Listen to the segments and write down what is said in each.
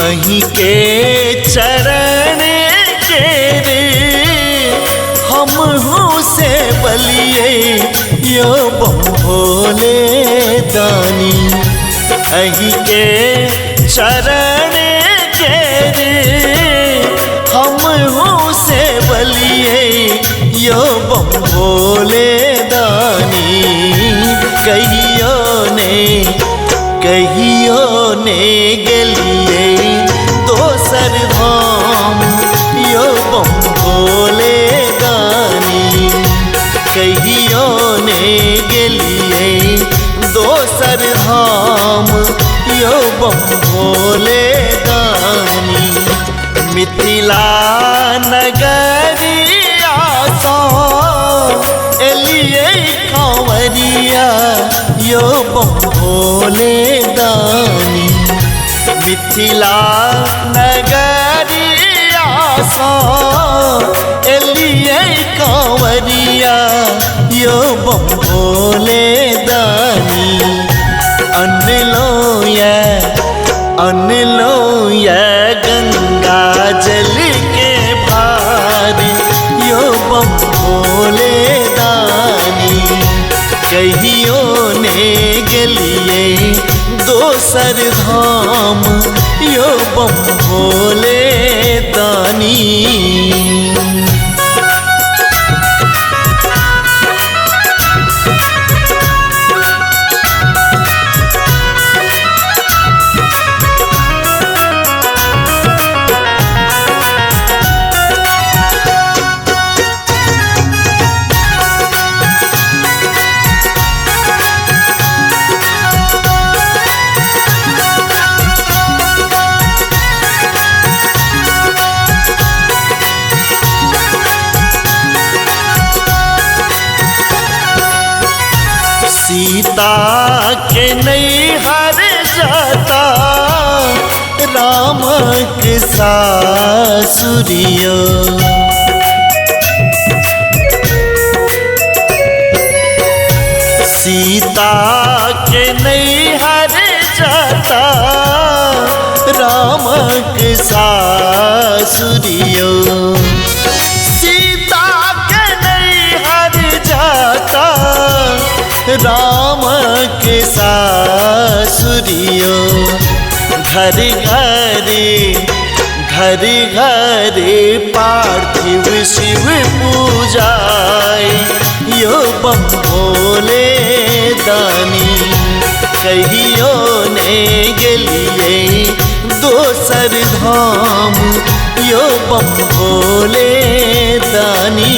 वहीं के चरण के रे हम हूँ से बलिए यो भोले दानी। वहीं के चरण के रे हम हूँ से बलिए यो भोले दानी। कहियो ने गलिए दोसर धाम यो भोले दानी। कहियो ने गलिए दोसर धाम यो भोले दानी। मिथिला नगरिया सा एलिए कांवरिया यो भोले दानी। मिथिला नगरिया सा एलिए कांवरिया यो भोले दानी। अनलो ये गंगा जल के भार यो भोले दानी। कहियो ने गलिए दोसर धाम यो भोले दानी। सीता के नैहर जाता राम के सासुरियो। सीता के नैहर जाता राम के सासुरियो। सीता के नैहर जाता राम के सासुरियो। घर घरे पार्थिव शिव पूजाए यो भोले दानी। कहियो ने गलिए दोसर धाम यो भोले दानी।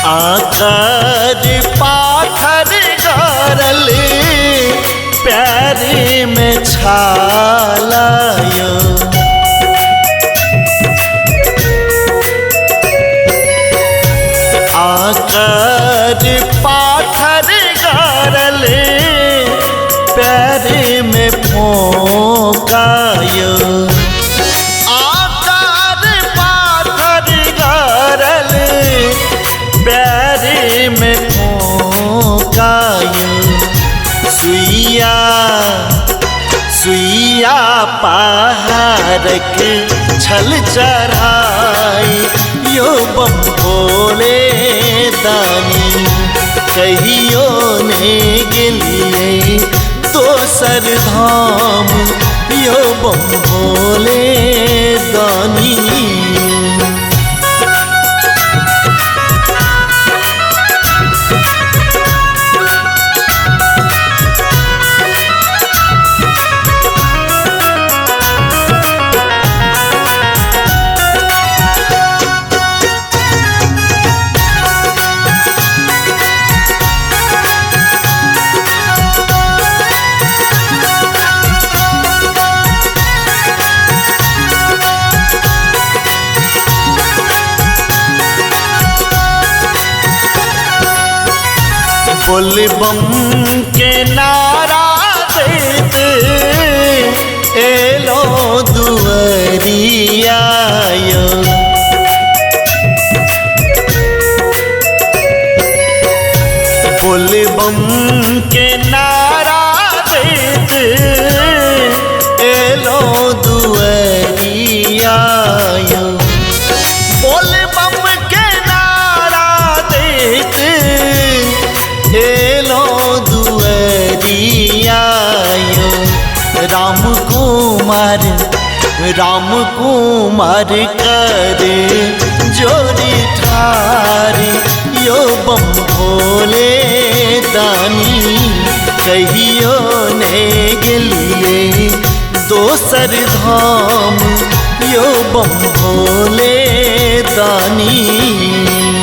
आकर पाथर गारल पैर में छालायो। आकर पाथर गारल पैर में फोकायो। में फोकायो। सुइया पहाड़क छल चढ़ाई यो भोले दानी। कहियो ने गलिए दोसर धाम यो भोले दानी। बोल बम के नारा देते एलो दुआरिया यो। बोल बम के नारा देते एलो दुआरिया यो। बोल बम के नारा देते एलो दुआरिया यो। राम कुमार करे जोरी ठारी यो बम भोले दानी कहियो ने गेलिए दोसर धाम यो बम भोले दानी।